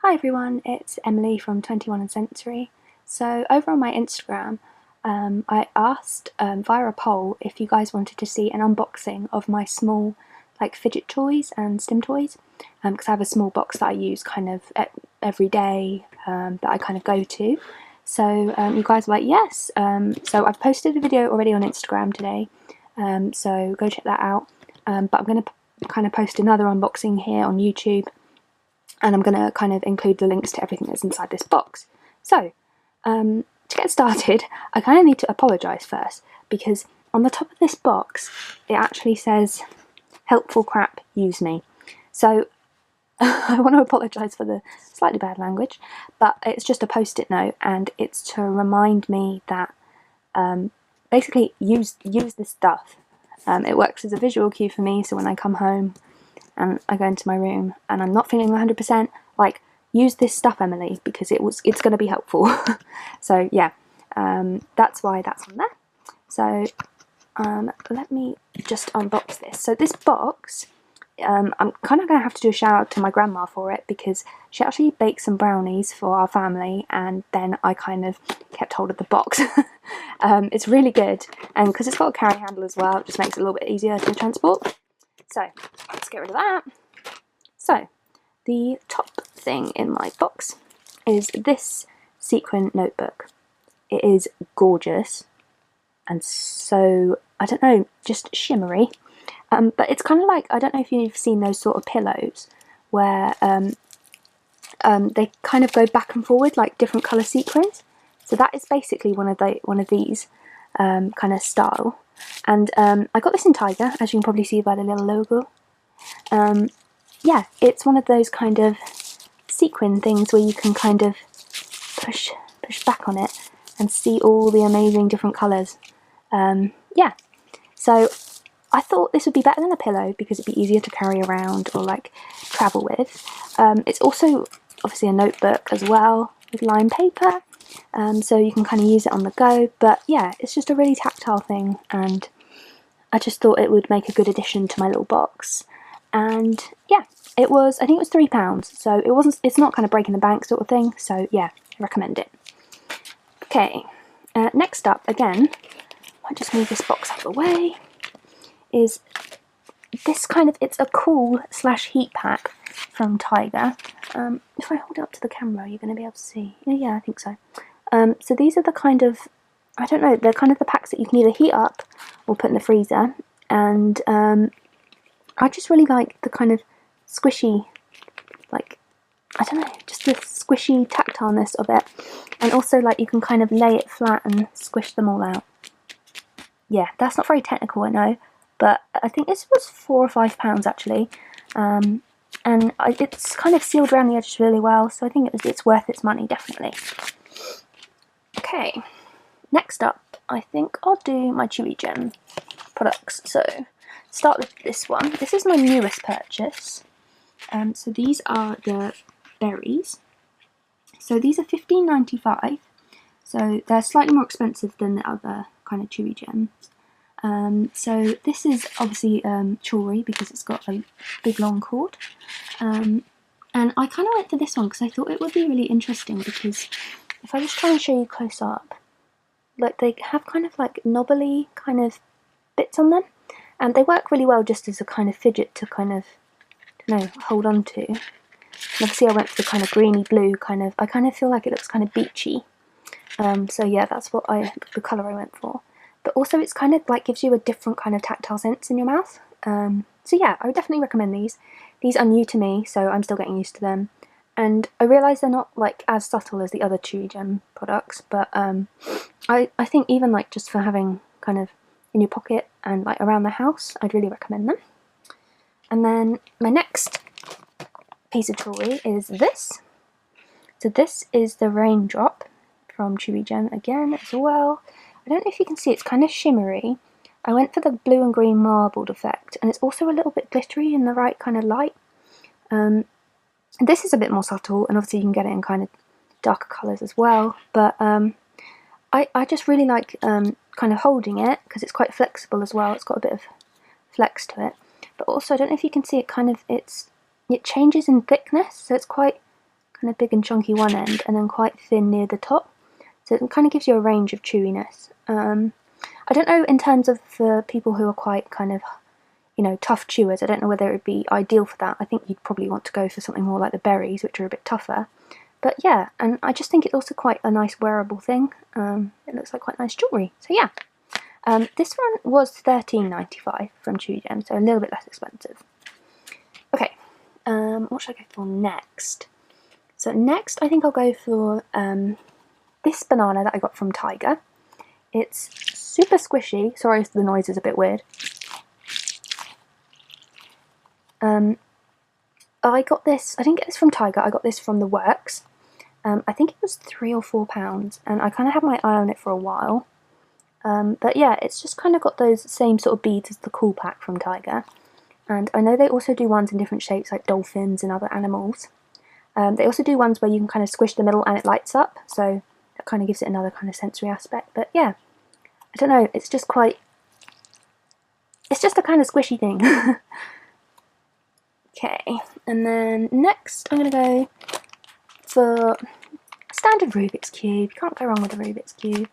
Hi everyone, it's Emily from 21 and Sensory. So over on my Instagram, I asked via a poll if you guys wanted to see an unboxing of my small fidget toys and stim toys, because I have a small box that I use kind of every day, that I kind of go to. So you guys were like yes, so I've posted a video already on Instagram today, so go check that out, but I'm going to kind of post another unboxing here on YouTube. And I'm going to kind of include the links to everything that's inside this box. So, to get started, I kind of need to apologise first, because on the top of this box, it actually says, "Helpful crap, use me." So, I want to apologise for the slightly bad language, but it's just a post-it note, and it's to remind me that, basically, use this stuff. It works as a visual cue for me, so when I come home, and I go into my room and I'm not feeling 100%, use this stuff, Emily, because it's going to be helpful. So yeah, that's why that's on there. So let me just unbox this. So this box, I'm kind of going to have to do a shout out to my grandma for it, because she actually baked some brownies for our family, and then I kind of kept hold of the box. It's really good, and because it's got a carry handle as well, it just makes it a little bit easier to transport. So let's get rid of that. So the top thing in my box is this Sequin Notebook. It is gorgeous and so, I don't know, just shimmery. But it's kind of like, I don't know if you've seen those sort of pillows where they kind of go back and forward like different colour sequins. So that is basically one of these kind of style. And I got this in Tiger, as you can probably see by the little logo. Yeah, it's one of those kind of sequin things where you can kind of push back on it and see all the amazing different colours. Yeah, so I thought this would be better than a pillow because it'd be easier to carry around or travel with. It's also obviously a notebook as well with lined paper. So you can kind of use it on the go, but yeah, it's just a really tactile thing, and I just thought it would make a good addition to my little box. And yeah, I think it was £3, so it's not kind of breaking the bank sort of thing, so yeah, I recommend it. Okay, next up, again, I might just move this box out of the way, is this it's a cool / heat pack from Tiger. If I hold it up to the camera, you're going to be able to see. Yeah, I think so. So these are the kind of, I don't know, they're kind of the packs that you can either heat up or put in the freezer. And I just really like the kind of squishy, I don't know, just the squishy tactileness of it. And also you can kind of lay it flat and squish them all out. Yeah, that's not very technical, I know, but I think this was £4 or £5 actually. And it's kind of sealed around the edges really well, so I think it's worth its money, definitely. Okay, next up, I think I'll do my Chewy Gem products. So, start with this one. This is my newest purchase. So these are the berries. So these are £15.95. So they're slightly more expensive than the other kind of Chewy Gems. So this is obviously jewellery because it's got a big long cord. And I kind of went for this one because I thought it would be really interesting, because if I just try and show you close up, they have kind of knobbly kind of bits on them, and they work really well just as a kind of fidget to kind of, I don't know, hold on to. And obviously I went for the kind of greeny blue I kind of feel like it looks kind of beachy. So yeah, that's what the colour I went for. But also it's kind of gives you a different kind of tactile sense in your mouth. So yeah, I would definitely recommend these. These are new to me, so I'm still getting used to them. And I realise they're not as subtle as the other Chewy Gem products, but I think even just for having kind of in your pocket and around the house, I'd really recommend them. And then my next piece of jewellery is this. So this is the Raindrop from Chewy Gem again as well. I don't know if you can see, it's kind of shimmery. I went for the blue and green marbled effect, and it's also a little bit glittery in the right kind of light. This is a bit more subtle, and obviously you can get it in kind of darker colours as well, but I just really like kind of holding it, because it's quite flexible as well. It's got a bit of flex to it, but also I don't know if you can see it it changes in thickness, so it's quite kind of big and chunky one end, and then quite thin near the top. So it kind of gives you a range of chewiness. I don't know in terms of for people who are quite kind of, you know, tough chewers, I don't know whether it would be ideal for that. I think you'd probably want to go for something more like the berries, which are a bit tougher. But yeah, and I just think it's also quite a nice wearable thing. It looks like quite nice jewellery. So yeah, this one was £13.95 from Fuji, so a little bit less expensive. Okay, what should I go for next? So next I think I'll go for this banana that I got from Tiger. It's super squishy. Sorry if the noise is a bit weird. I got this, I didn't get this from Tiger, I got this from The Works. I think it was £3 or £4, and I kind of had my eye on it for a while. But yeah, it's just kind of got those same sort of beads as the Cool Pack from Tiger. And I know they also do ones in different shapes, like dolphins and other animals. They also do ones where you can kind of squish the middle and it lights up, so that kind of gives it another kind of sensory aspect. But yeah, I don't know, it's just quite... it's just a kind of squishy thing. Okay, and then next I'm going to go for a standard Rubik's Cube. You can't go wrong with a Rubik's Cube.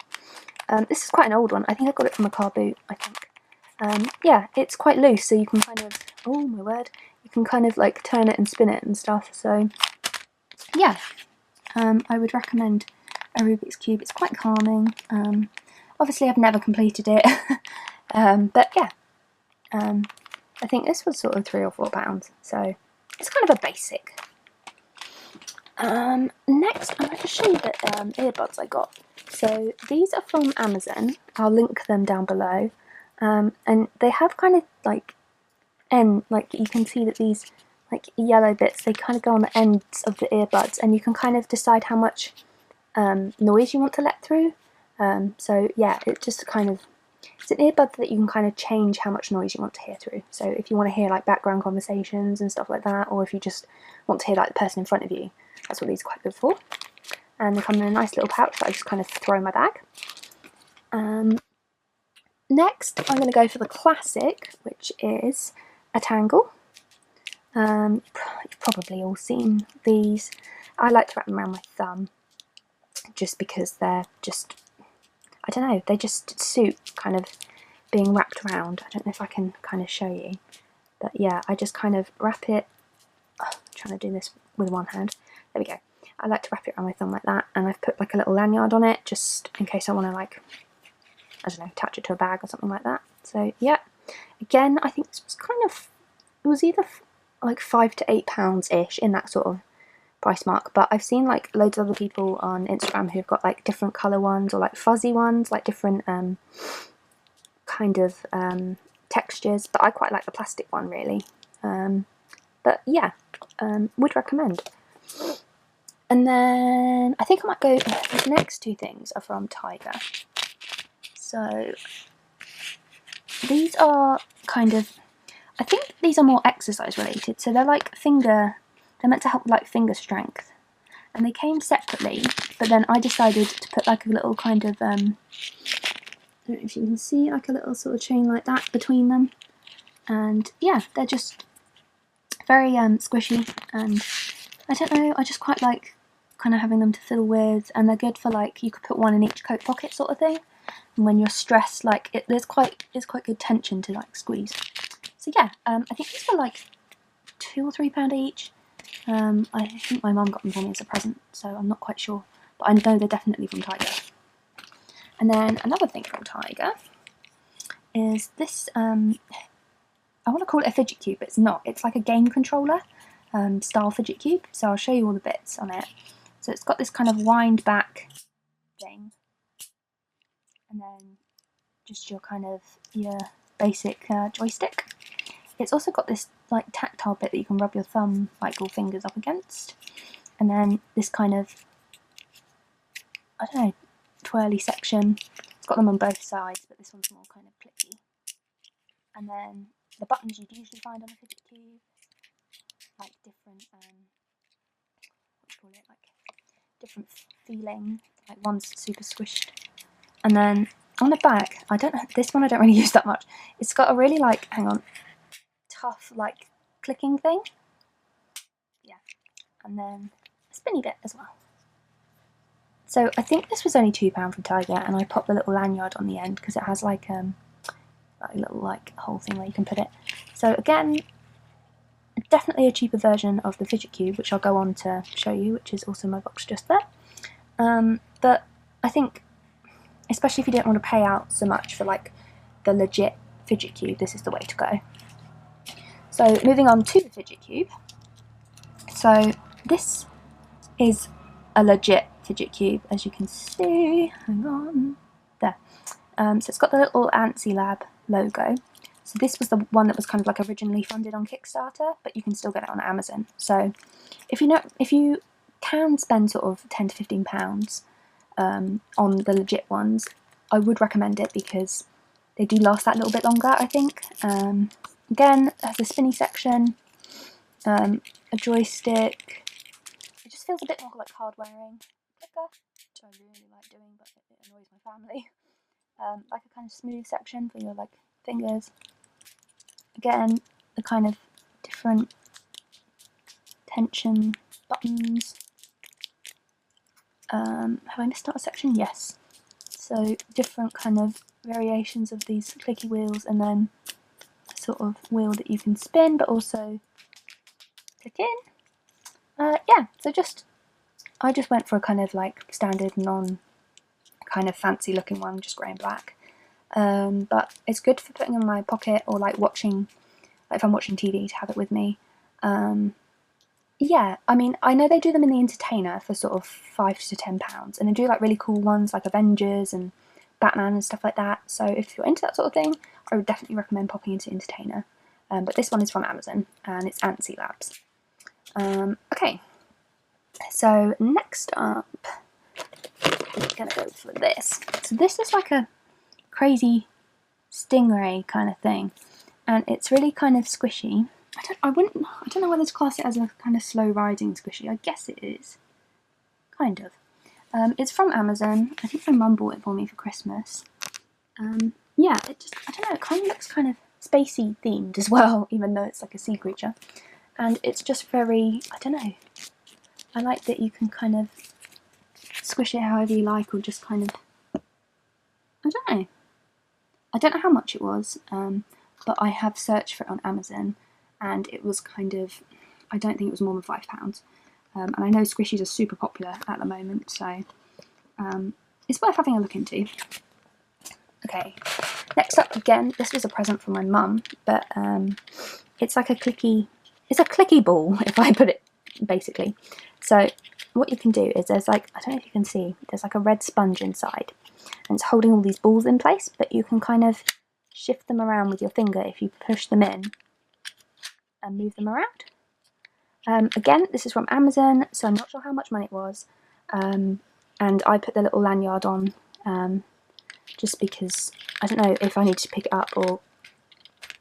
This is quite an old one. I think I got it from a car boot, I think. Yeah, it's quite loose, so you can kind of... oh my word. You can kind of like turn it and spin it and stuff, so... yeah, I would recommend a Rubik's Cube. It's quite calming. Obviously I've never completed it. But yeah. I think this was sort of £3 or £4, so it's kind of a basic. Next, I'm going to show you the earbuds I got. So these are from Amazon. I'll link them down below. And they have kind of like like you can see that these like yellow bits, they kind of go on the ends of the earbuds, and you can kind of decide how much noise you want to let through. So yeah, it just kind of... it's an earbud that you can kind of change how much noise you want to hear through. So if you want to hear like background conversations and stuff like that, or if you just want to hear like the person in front of you, that's what these are quite good for. And they come in a nice little pouch that I just kind of throw in my bag. Next, I'm going to go for the classic, which is a tangle. You've probably all seen these. I like to wrap them around my thumb, just because they're just... I don't know, they just suit kind of being wrapped around. I don't know if I can kind of show you, but yeah, I just kind of wrap it... oh, I'm trying to do this with one hand. There we go. I like to wrap it around my thumb like that, and I've put like a little lanyard on it, just in case I want to like, I don't know, attach it to a bag or something like that. So yeah, again, I think this was kind of... it was either like £5 to £8-ish, in that sort of price mark, but I've seen like loads of other people on Instagram who've got like different colour ones, or like fuzzy ones, like different kind of textures, but I quite like the plastic one really. But yeah, would recommend. And then I think I might go... the next two things are from Tiger. So these are kind of... I think these are more exercise related, so they're like they're meant to help with like finger strength, and they came separately, but then I decided to put like a little kind of I don't know if you can see, like a little sort of chain like that between them, and yeah, they're just very squishy, and I don't know, I just quite like kind of having them to fiddle with, and they're good for like, you could put one in each coat pocket sort of thing, and when you're stressed, like there's quite good tension to like squeeze. So yeah, I think these were like £2 or £3 each. I think my mum got them for me as a present, so I'm not quite sure, but I know they're definitely from Tiger. And then another thing from Tiger is this, I want to call it a Fidget Cube, but it's not. It's like a game controller style Fidget Cube, so I'll show you all the bits on it. So it's got this kind of wind back thing, and then just your kind of your basic joystick. It's also got this like tactile bit that you can rub your thumb, like, or fingers up against, and then this kind of, I don't know, twirly section. It's got them on both sides, but this one's more kind of clicky. And then the buttons you'd usually find on a Fidget Cube, like different, what do you call it, like different feeling, like one's super squished. And then on the back, I don't know, this one I don't really use that much. It's got a really like, hang on, tough like clicking thing. Yeah, and then spinny bit as well. So I think this was only £2 from Tiger, and I popped the little lanyard on the end because it has like a little like hole thing where you can put it. So again, definitely a cheaper version of the Fidget Cube, which I'll go on to show you, which is also my box just there. But I think, especially if you don't want to pay out so much for like the legit Fidget Cube, this is the way to go. So moving on to the Fidget Cube. So this is a legit Fidget Cube, as you can see. Hang on, there. So it's got the little Antsy Lab logo. So this was the one that was kind of like originally funded on Kickstarter, but you can still get it on Amazon. So if you can spend sort of £10 to £15 on the legit ones, I would recommend it because they do last that little bit longer, I think. Again, it has a spinny section, a joystick. It just feels a bit more like hard wearing. Clicker, which I really like doing, but it annoys my family. Like a kind of smooth section for your like fingers. Again, the kind of different tension buttons. Have I missed out a section? Yes. So different kind of variations of these clicky wheels, and then a sort of wheel that you can spin but also click in. Yeah, so I just went for a kind of like standard non kind of fancy looking one, just grey and black. But it's good for putting in my pocket or like watching, like if I'm watching TV, to have it with me. Yeah, I mean, I know they do them in the Entertainer for sort of £5 to £10, and they do like really cool ones like Avengers and Batman and stuff like that. So if you're into that sort of thing, I would definitely recommend popping into Entertainer. But this one is from Amazon, and it's Antsy Labs. Okay, so next up, we're gonna go for this. So this is like a crazy stingray kind of thing, and it's really kind of squishy. I don't know whether to class it as a kind of slow riding squishy. I guess it is, kind of. It's from Amazon. I think my mum bought it for me for Christmas. Yeah, I don't know, it kind of looks kind of spacey themed as well, even though it's like a sea creature. And it's just very, I don't know, I like that you can kind of squish it however you like, or just kind of, I don't know how much it was, but I have searched for it on Amazon, and it was kind of, I don't think it was more than £5. And I know Squishies are super popular at the moment, so it's worth having a look into. Okay, next up, again, this was a present from my mum, but it's like a clicky, it's a clicky ball, if I put it, basically. So what you can do is there's like, I don't know if you can see, there's like a red sponge inside, and it's holding all these balls in place, but you can kind of shift them around with your finger if you push them in and move them around. Again, this is from Amazon, so I'm not sure how much money it was, and I put the little lanyard on just because I don't know if I need to pick it up or,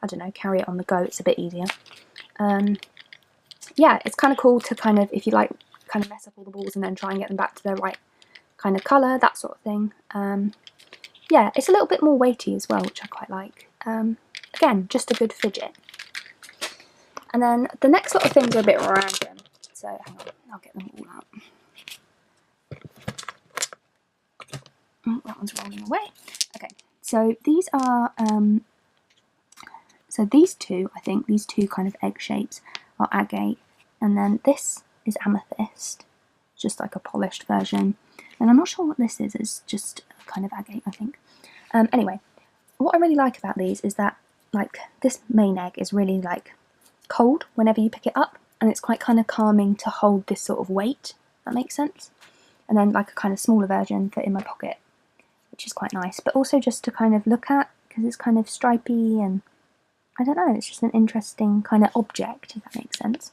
I don't know, carry it on the go. It's a bit easier. Yeah, it's kind of cool to kind of, if you like, kind of mess up all the balls and then try and get them back to their right kind of colour, that sort of thing. Yeah, it's a little bit more weighty as well, which I quite like. Again, just a good fidget. And then the next lot of things are a bit random, so hang on, I'll get them all out. Oh, that one's rolling away. Okay, so these are, so these two, I think, these two kind of egg shapes are agate, and then this is amethyst, just like a polished version. And I'm not sure what this is, it's just kind of agate, I think. Anyway, what I really like about these is that, like, this main egg is really, like, cold whenever you pick it up, and it's quite kind of calming to hold this sort of weight, if that makes sense. And then like a kind of smaller version fit in my pocket, which is quite nice, but also just to kind of look at, because it's kind of stripy, and I don't know, it's just an interesting kind of object, if that makes sense.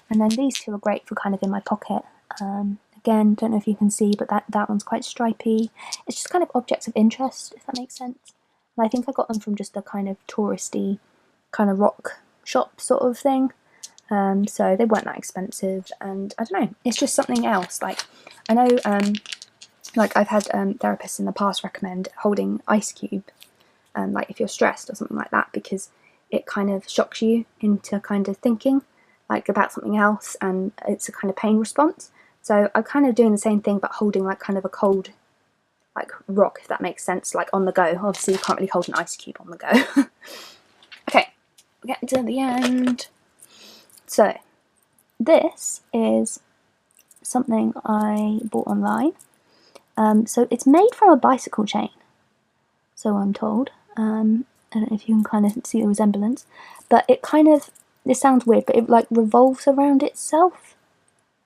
And then these two are great for kind of in my pocket. Again, don't know if you can see, but that one's quite stripy. It's just kind of objects of interest, if that makes sense. And I think I got them from just a kind of touristy kind of rock shop sort of thing, so they weren't that expensive, and I don't know, it's just something else. Like, I know like I've had therapists in the past recommend holding Ice Cube, like if you're stressed or something like that, because it kind of shocks you into kind of thinking like about something else, and it's a kind of pain response. So I'm kind of doing the same thing but holding like kind of a cold like rock, if that makes sense, like on the go. Obviously you can't really hold an ice cube on the go. Okay, we're getting to the end. So this is something I bought online. So it's made from a bicycle chain, so I'm told. I don't know if you can kind of see the resemblance, but it kind of, this sounds weird, but it like revolves around itself.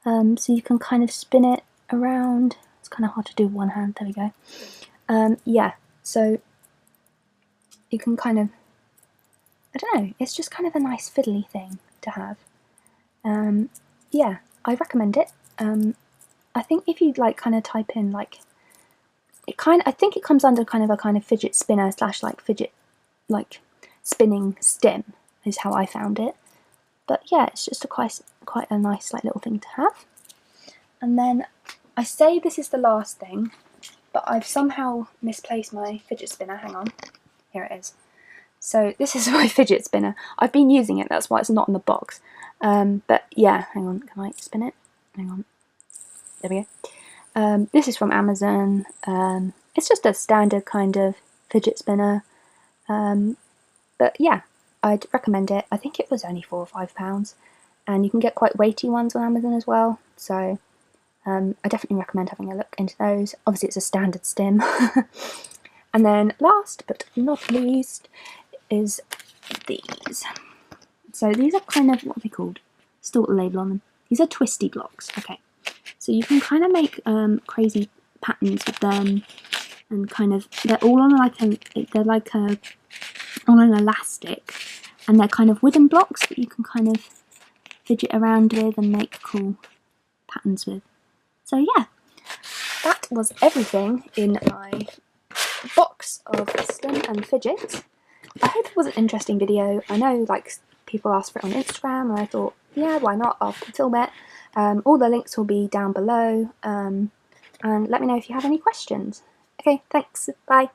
So you can kind of spin it around. It's kind of hard to do with one hand. There we go. Yeah, so you can kind of, I don't know, it's just kind of a nice fiddly thing to have. Yeah, I recommend it. I think if you like kind of type in like, I think it comes under kind of a kind of fidget spinner slash like fidget like spinning stim is how I found it. But yeah, it's just a quite a nice like little thing to have. And then I say this is the last thing, but I've somehow misplaced my fidget spinner. Hang on, here it is. So this is my fidget spinner. I've been using it, that's why it's not in the box. But yeah, hang on, can I spin it? Hang on, there we go. This is from Amazon. It's just a standard kind of fidget spinner. But yeah, I'd recommend it. I think it was only £4 or £5, and you can get quite weighty ones on Amazon as well. So I definitely recommend having a look into those. Obviously it's a standard stim. And then last but not least is these. So these are kind of, what are they called? Still got the label on them. These are twisty blocks. Okay, so you can kind of make crazy patterns with them, and kind of, they're all on like on an elastic, and they're kind of wooden blocks that you can kind of fidget around with and make cool patterns with. So yeah, that was everything in my box of stim and fidget. I hope it was an interesting video. I know like people asked for it on Instagram, and I thought, yeah, why not, I'll film it. All the links will be down below, and let me know if you have any questions. Okay, thanks, bye.